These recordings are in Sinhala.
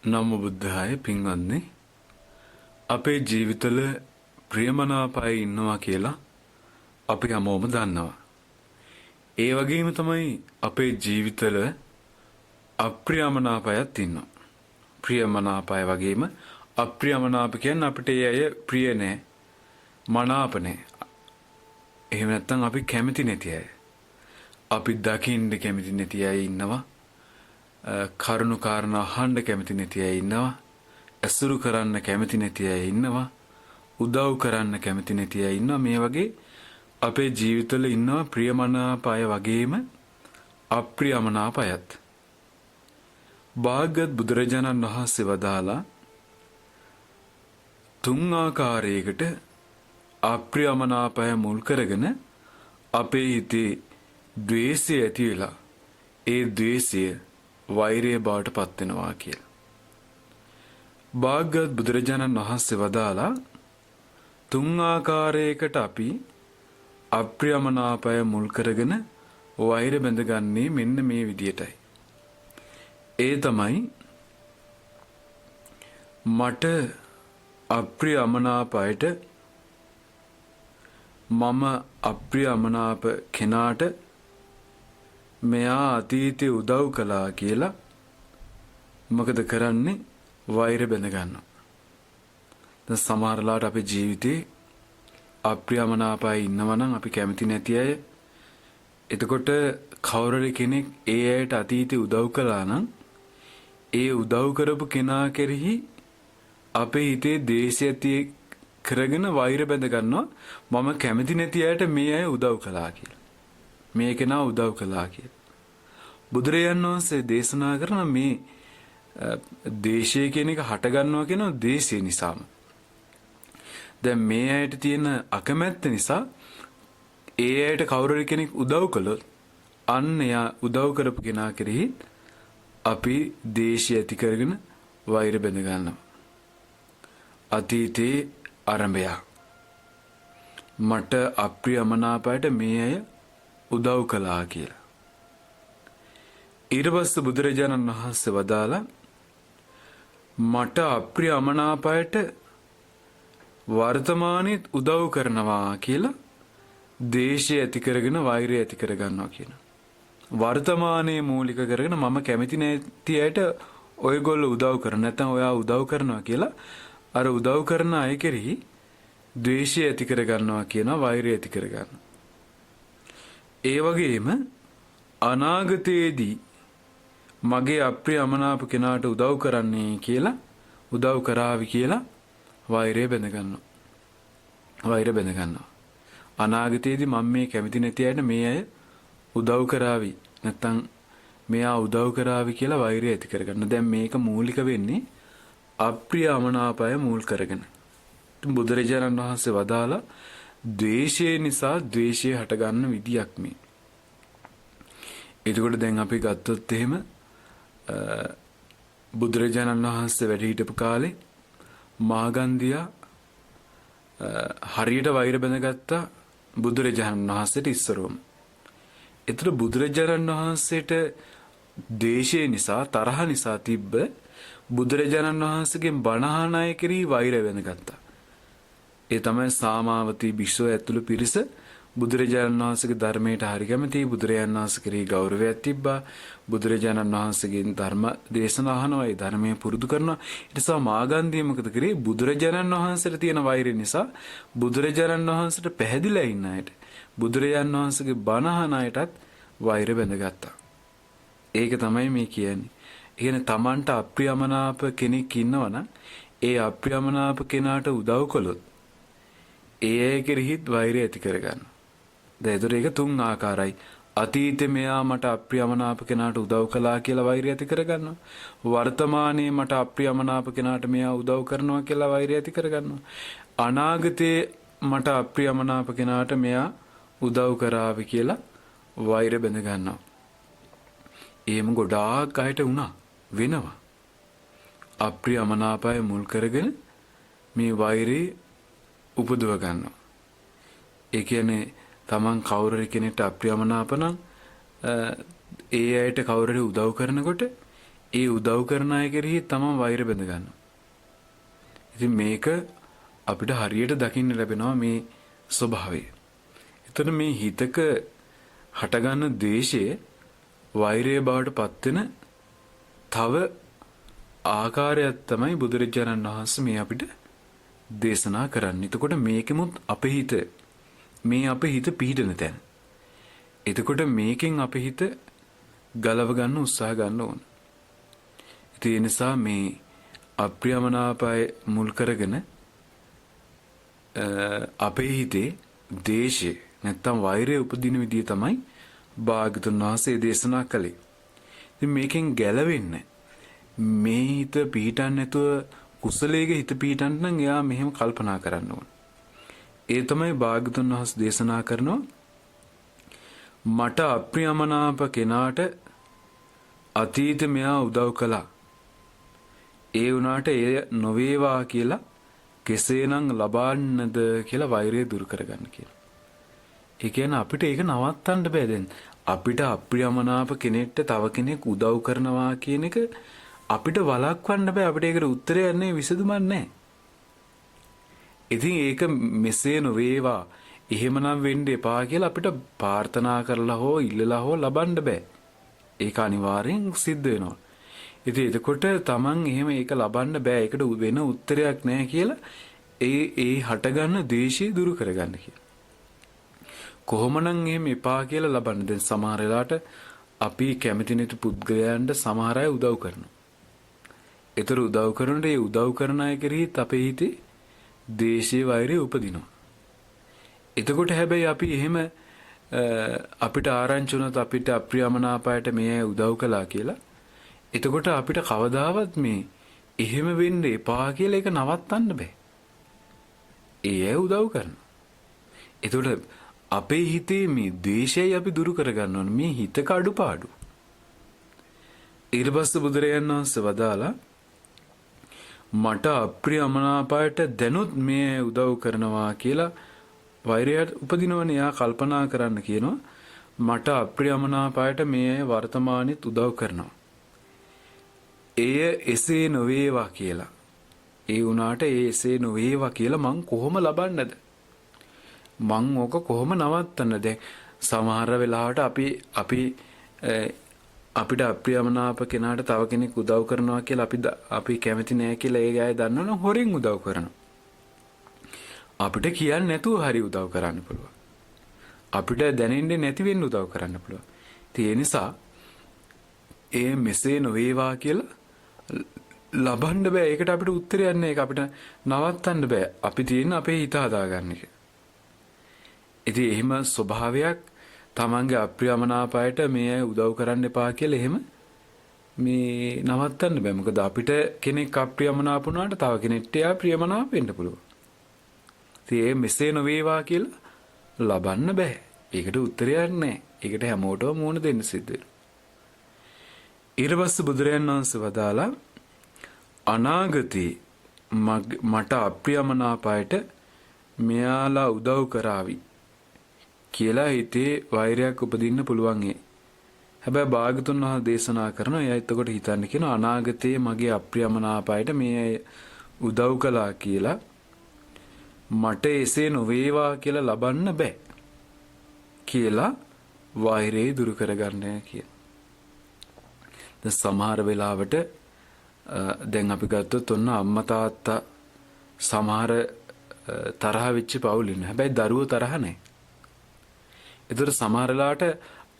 නමෝ බුද්ධාය පින්වත්නි අපේ ජීවිතවල ප්‍රියමනාපය ඉන්නවා කියලා අපි හැමෝම දන්නවා. ඒ වගේම තමයි අපේ ජීවිතවල අප්‍රියමනාපයත් ඉන්නවා. ප්‍රියමනාපය වගේම අප්‍රියමනාප කියන්නේ අපිට ඒ අය ප්‍රිය නෑ, මනාප නෑ. එහෙම නැත්නම් අපි කැමති නැති අය. අපි දකින්න කැමති නැති අය ඉන්නවා. කරුණු කාරණා අහන්න කැමති නැති අය ඉන්නවා. ඇසුරු කරන්න කැමති නැති අය ඉන්නවා. උදව් කරන්න කැමති නැති අය ඉන්නවා. මේ වගේ අපේ ජීවිතවල ඉන්නවා ප්‍රියමනාප අය වගේම අප්‍රියමනාප අයත්. භාග්‍යවත් බුදුරජාණන් වහන්සේ වදාලා තුන් ආකාරයකට අප්‍රියමනාපය මුල් කරගෙන අපේ හිතේ ද්වේෂය ඇති වෙලා ඒ ද්වේෂය වෛරය බවට පත් වෙනවා කියලා. භාග්‍යවත් බුදුරජාණන් වහන්සේ වදාලා තුන් ආකාරයකට අපි අප්‍රියමනාපය මුල් කරගෙන වෛර බැඳගන්නේ මෙන්න මේ විදියටයි. ඒ තමයි මට අප්‍රියමනාපයට මම අප්‍රියමනාප කෙනාට මෙයා අතීතේ උදව් කළා කියලා මොකද කරන්නේ? වෛර බැඳ ගන්නවා. දැන් සමහරලාට අපේ ජීවිතේ අප්‍රියමනාපයි ඉන්නවා නම් අපි කැමති නැති අය. එතකොට කවුරුරි කෙනෙක් ඒ අයට අතීතේ උදව් කළා නම් ඒ උදව් කරපු කෙනා කෙරෙහි අපේ හිතේ ද්වේෂය ඇති කරගෙන වෛර බැඳ ගන්නවා. මම කැමති නැති අයට මේ අය උදව් කළා කියලා. මේ කෙනා උදව් කළා කියලා. බුදුරජාණන් වහන්සේ දේශනා කරන මේ ද්වේෂය කියන එක හට ගන්නවා කියන ද්වේෂය නිසාම. දැන් මේ අයට තියෙන අකමැත්ත නිසා ඒ අයට කවුරු කෙනෙක් උදව් කළොත් අන්න එයා උදව් කරපු කෙනා කෙරෙහි අපි ද්වේෂය ඇති කරගෙන වෛර බැඳ ගන්නවා. අතීතේ ආරම්භය මට අප්‍රියමනාපයට මේ අය උදව් කළා කියලා. ඊට පස්සේ බුදුරජාණන් වහන්සේ වදාලා මට අප්‍රියමනාපයට වර්තමානයේත් උදව් කරනවා කියලා ද්වේෂය ඇති කරගෙන වෛරය ඇති කර ගන්නවා කියන. වර්තමානයේ මූලික කරගෙන මම කැමති නැති අයට ඔයගොල්ලෝ උදව් කරන නැත්නම් ඔයා උදව් කරනවා කියලා අර උදව් කරන අය කෙරෙහි ද්වේෂය ඇති කර ගන්නවා කියන වෛරය ඇති කර ගන්නවා. ඒ වගේම අනාගතයේදී මගේ අප්‍රියමනාප කෙනාට උදව් කරන්නේ කියලා උදව් කරાવી කියලා වෛරය බැඳ ගන්නවා. වෛර බැඳ ගන්නවා. අනාගතයේදී මම මේ කැමති නැති අයට මේ අය උදව් කරાવી නැත්නම් මෙයා උදව් කරાવી කියලා වෛරය ඇති කරගන්න. දැන් මේක මූලික වෙන්නේ අප්‍රියමනාපය මුල් කරගෙන. බුදුරජාණන් වහන්සේ වදාලා ද්වේෂය නිසා ද්වේෂය හටගන්න විදියක් මේ. එතකොට දැන් අපි ගත්තොත් එහෙම බුදුරජාණන් වහන්සේ වැඩ හිටපු කාලේ මාගන්ධියා හරියට වෛර බැඳගත්තා බුදුරජාණන් වහන්සේට ඉස්සරවම. ඒතර බුදුරජාණන් වහන්සේට ද්වේෂය නිසා තරහ නිසා තිබ්බ බුදුරජාණන් වහන්සේගෙන් බණ අහන අය කෙරෙහි වෛර බැඳගත්තා. ඒ තමයි සාමාවතී භික්ෂුව ඇතුළු පිරිස බුදුරජාණන් වහන්සේගේ ධර්මයට හරි කැමතියි. බුදුරජාණන් වහන්සේ කෙරෙහි ගෞරවයක් තිබ්බා. බුදුරජාණන් වහන්සේගෙන් ධර්ම දේශනා අහනවා. ඒ ධර්මයේ පුරුදු කරනවා. ඊට පස්සේ මාගන්ධිය මොකද කරේ? බුදුරජාණන් වහන්සේට තියෙන වෛරය නිසා බුදුරජාණන් වහන්සේට පැහැදිලා ඉන්න අයට බුදුරජාණන් වහන්සේගේ බණ අහන අයටත් වෛර බැඳගත්තා. ඒක තමයි මේ කියන්නේ. කියන්නේ Tamanට අප්‍රියමනාප කෙනෙක් ඉන්නවනම් ඒ අප්‍රියමනාප කෙනාට උදව් කළොත් ඒ අය කෙරෙහිත් වෛරය ඇති කරගන්නවා. දැන් ඒක තුන් ආකාරයි. අතීතේ මෙයා මට අප්‍රියමනාප කෙනාට උදව් කළා කියලා වෛරය ඇති කරගන්නවා. වර්තමානයේ මට අප්‍රියමනාප කෙනාට මෙයා උදව් කරනවා කියලා වෛරය ඇති කරගන්නවා. අනාගතේ මට අප්‍රියමනාප කෙනාට මෙයා උදව් කරાવી කියලා වෛර බැඳ ගන්නවා. එහෙම ගොඩාක් අයට වුණා වෙනවා. අප්‍රියමනාපය මුල් කරගෙන මේ වෛරය උපදව ගන්නවා. ඒ කියන්නේ තමන් කවුරු කෙනෙක්ට අප්‍රියමනාප නම් ඒ අයට කවුරු උදව් කරනකොට ඒ උදව් කරන අය කෙරෙහි තමන් වෛර බැඳ ගන්නවා. ඉතින් මේක අපිට හරියට දකින්න ලැබෙනවා මේ ස්වභාවය. එතන මේ හිතක හටගන්න ද්වේෂය වෛරය බවට පත්වෙන තව ආකාරයක් තමයි බුදුරජාණන් වහන්සේ මේ අපිට දේශනා කරන්නේ. එතකොට මේකෙමුත් අපේ හිත පිහිටන තැන. එතකොට මේකෙන් අපේ හිත ගලව ගන්න උත්සාහ ගන්න ඕන. ඉතින් ඒ නිසා මේ අප්‍රියමනාපය මුල් කරගෙන අපේ හිතේ ද්වේෂය නැත්තම් වෛරය උපදින විදිය තමයි භාග්‍යතුන් වහන්සේ දේශනා කළේ. ඉතින් මේකෙන් ගැලවෙන්න මේ හිත පිහිටන්න නැතුව කුසලයක හිත පිහිටන්න නම් එයා මෙහෙම කල්පනා කරන්න ඕන. ඒ තමයි භාග්‍යතුන් වහන්සේ දේශනා කරනවා මට අප්‍රියමනාප කෙනාට අතීත මෙයා උදව් කළා. ඒ වුණාට එය නොවේවා කියලා කෙසේනම් ලබන්නද කියලා වෛරය දුරු කරගන්න කියලා. ඒ කියන්නේ අපිට ඒක නවත්තන්න බෑ දැන්. අපිට අප්‍රියමනාප කෙනෙක්ට තව කෙනෙක් උදව් කරනවා කියන එක අපිට වළක්වන්න බෑ. අපිට ඒකට උත්තරයක් නැහැ, විසඳුමක් නැහැ. ඉතින් ඒක මෙසේ නොවේවා, එහෙමනම් වෙන්න එපා කියලා අපිට ප්‍රාර්ථනා කරලා හෝ ඉල්ලලා හෝ ලබන්න බෑ. ඒක අනිවාර්යෙන් සිද්ධ වෙනවා. ඉතින් එතකොට තමන් එහෙම ඒක ලබන්න බෑ, ඒකට වෙන උත්තරයක් නැහැ කියලා ඒ හටගන්න ද්වේෂය දුරු කරගන්න කියලා. කොහොමනම් එහෙම එපා කියලා ලබන්න. දැන් සමහර වෙලාවට අපි කැමති නැති පුද්ගලයන්ට සමහර අය උදව් කරනවා. ඒතර උදව් කරනකොට ඒ උදව් කරන අය කෙරෙහිත් අපේ හිතේ ද්වේෂයේ වෛරය උපදිනවා. එතකොට හැබැයි අපි එහෙම අපිට ආරංචි වුණත් අපිට අප්‍රියමනාපයට මේ උදව් කළා කියලා එතකොට අපිට කවදාවත් මේ එහෙම වෙන්න එපා කියලා ඒක නවත්තන්න බෑ. ඒ උදව් කරනවා. එතකොට අපේ හිතේ මේ ද්වේෂය අපි දුරු කරගන්න ඕනේ. මේ හිතක අඩුපාඩු. ඊට පස්සේ බුදුරජාණන් වහන්සේ වදාලා මට අප්‍රියමනාපයට දැනුත් මේ උදව් කරනවා කියලා වෛරයට උපදිනවනේ. යා කල්පනා කරන්න කියනවා මට අප්‍රියමනාපයට මේ වර්තමානෙත් උදව් කරනවා. එය එසේ නොවේවා කියලා. ඒ වුණාට එසේ නොවේවා කියලා මං කොහොම ලබන්නද? මං ඕක කොහොම නවත්තන්නද? දැන් සමහර වෙලාවට අපිට අප්‍රියමනාප කෙනාට තව කෙනෙක් උදව් කරනවා කියලා අපි කැමති නෑ කියලා ඒ අය දන්නවනම් හොරෙන් උදව් කරනවා. අපිට කියන්නේ නැතුව හරි උදව් කරන්න පුළුවන්. අපිට දැනෙන්නේ නැති වෙන්න උදව් කරන්න පුළුවන්. ඒ නිසා ඒ මෙසේ නොවේවා කියලා ලබන්න බෑ. ඒකට අපිට උත්තරයක් නෑ. ඒක අපිට නවත්තන්න බෑ. අපි තියෙන අපේ හිත හදාගන්න එක. ඉතින් එහෙම ස්වභාවයක් තමන්ගේ අප්‍රියමනාපයට මේ උදව් කරන්න එපා කියලා එහෙම මේ නවත්තන්න බෑ. මොකද අපිට කෙනෙක් අප්‍රියමනාප වුණාට තව කෙනෙක්ට එයා ප්‍රියමනාප වෙන්න පුළුවන්. ඉතින් මෙසේ නොවේවා කියලා ලබන්න බෑ. ඒකට උත්තරයක් නෑ. ඒකට හැමෝටම මුණ දෙන්න සිද්ධ වෙනවා. ඊට පස්සේ බුදුරජාණන් වහන්සේ වදාලා අනාගතේ මට අප්‍රියමනාපයට මෙයාලා උදව් කරાવી කියලා හිතේ වෛරයක් උපදින්න පුළුවන්. හැබැයි භාගතුන් වහන්සේ දේශනා කරනවා එයා එතකොට හිතන්න කියන අනාගතයේ මගේ අප්‍රියමනාපයට මේ උදව් කළා කියලා මට එසේ නොවේවා කියලා ලබන්න බෑ කියලා වෛරය දුරු කරගන්න කියන. දැන් සමහර වෙලාවට දැන් අපි ගත්තොත් ඔන්න අම්මා තාත්තා සමහර තරහ වෙච්ච පවුල් ඉන්න. හැබැයි දරුවෝ තරහ නැහැ. ඒතර සමහර වෙලාවට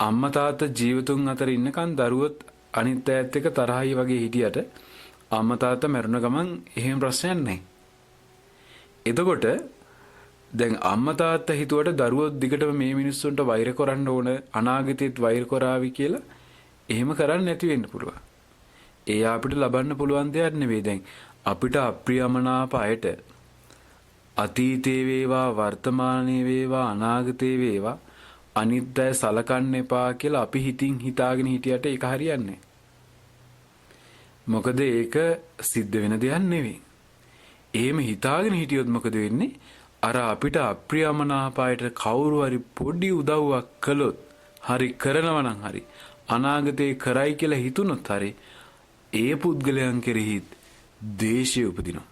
අම්මා තාත්තා ජීවිතුන් අතර ඉන්නකන් දරුවොත් අනිත් අයත් එක්ක තරහයි වගේ හිටියට අම්මා තාත්තා මැරුණ ගමන් එහෙම ප්‍රශ්නයක් නැහැ. එතකොට දැන් අම්මා තාත්තා හිතුවට දරුවෝ දිගටම මේ මිනිස්සුන්ට වෛර කරන්න ඕන අනාගතේත් වෛර කරાવી කියලා එහෙම කරන්නේ නැති වෙන්න පුළුවන්. ඒ අපිට ලබන්න පුළුවන් දෙයක් නෙවෙයි. දැන් අපිට අප්‍රියමනාප අයට අතීතේ වේවා වර්තමානයේ වේවා අනාගතේ වේවා අනිත්‍ය සලකන්න එපා කියලා අපි හිතින් හිතාගෙන හිටියට ඒක හරියන්නේ නැහැ. මොකද ඒක සිද්ධ වෙන දෙයක් නෙවෙයි. එහෙම හිතාගෙන හිටියොත් මොකද වෙන්නේ? අර අපිට අප්‍රියමනාපයට කවුරු හරි පොඩි උදව්වක් කළොත් හරි කරනවා නම් හරි අනාගතේ කරයි කියලා හිතුනොත් හරි ඒ පුද්ගලයන් කෙරෙහි ද්වේෂය උපදිනවා.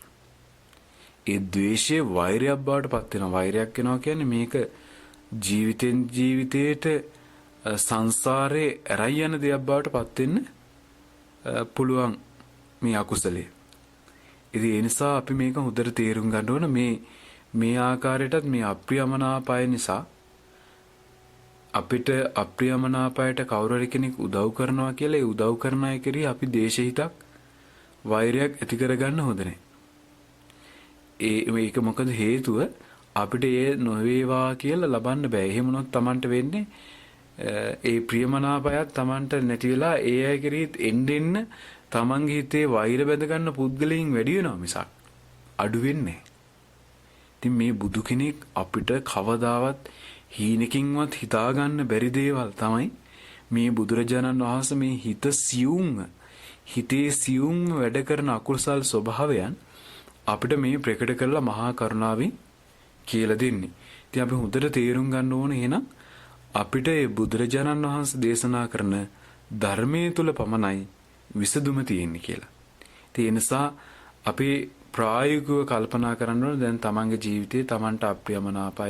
ඒ ද්වේෂය වෛරයක් බවට පත් වෙනවා. වෛරයක් වෙනවා කියන්නේ මේක ජීවිතෙන් ජීවිතයට සංසාරේ ඇරයි යන දෙයක් බවට පත් වෙන්න පුළුවන් මේ අකුසලයේ. ඉතින් ඒ නිසා අපි මේක හොඳට තේරුම් ගන්න ඕන මේ ආකාරයටත් මේ අප්‍රියමනාපය නිසා අපිට අප්‍රියමනාපයට කවුරු හරි කෙනෙක් උදව් කරනවා කියලා ඒ උදව් කරන අය කෙරෙහි අපි දේශහිතක් වෛරයක් ඇති කරගන්න හොඳ නැහැ. මේක මොකද හේතුව අපිට ඒ නොවේවා කියලා ලබන්න බෑ. එහෙම වුණොත් Tamanට වෙන්නේ ඒ ප්‍රියමනාපයක් Tamanට නැති වෙලා ඒ අය කෙරෙහි එන්න තමන්ගේ හිතේ වෛර බැඳ ගන්න පුද්ගලයන් වැඩි වෙනවා මිසක් අඩු වෙන්නේ නැහැ. ඉතින් මේ බුදු කෙනෙක් අපිට කවදාවත් හීනකින්වත් හිතා ගන්න බැරි දේවල් තමයි මේ බුදුරජාණන් වහන්සේ මේ හිතේ සියුම් වැඩ කරන අකුසල් ස්වභාවයන් අපිට මේ ප්‍රකට කරලා මහා කරුණාවෙන් කියලා දෙන්නේ. ඉතින් අපි හොඳට තේරුම් ගන්න ඕනේ එහෙනම් අපිට මේ බුදුරජාණන් වහන්සේ දේශනා කරන ධර්මයේ තුල පමණයි විසදුම තියෙන්නේ කියලා. ඒ නිසා අපි ප්‍රායෝගිකව කල්පනා කරන්න ඕනේ දැන් තමන්ගේ ජීවිතේ තමන්ට අප්‍රියමනාපය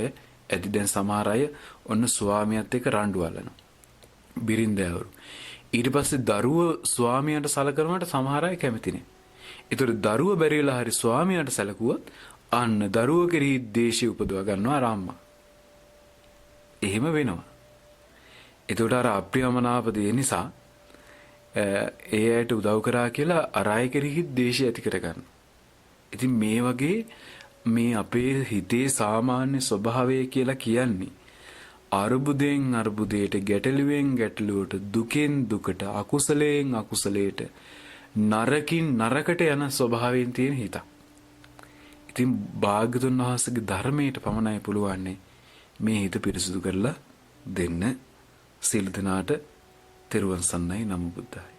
ඇති. දැන් සමහර අය ඔන්න ස්වාමියාත් එක්ක රණ්ඩු අල්ලනවා. බිරින්දෑවරු. ඊට පස්සේ දරුවෝ ස්වාමියාට සලකනවට සමහර අය කැමති නැහැ. ඒතර දරුවෝ බැරිලා හරි ස්වාමියාට සැලකුවොත් අන්න දරුවෝ කෙරෙහි ද්වේෂය උපදවා ගන්නවා අම්මා. එහෙම වෙනවා. ඒතකොට අර අප්‍රියමනාප දේ නිසා ඒ අයට උදව් කරා කියලා අර අය කෙරෙහි ද්වේෂය ඇති කරගන්න. ඉතින් මේ වගේ මේ අපේ හිතේ සාමාන්‍ය ස්වභාවය කියලා කියන්නේ අරුබුදෙන් අරුබුදයට, ගැටලුවෙන් ගැටලුවට, දුකෙන් දුකට, අකුසලයෙන් අකුසලයට, නරකින් නරකට යන ස්වභාවයෙන් තියෙන හිත. ඉතින් භාග්‍යතුන් වහන්සේගේ ධර්මයට පමණයි පුළුවන් මේ හිත පිරිසුදු කරලා දෙන්න. සිල් දනාට තෙරුවන් සරණයි. නමෝ බුද්ධාය.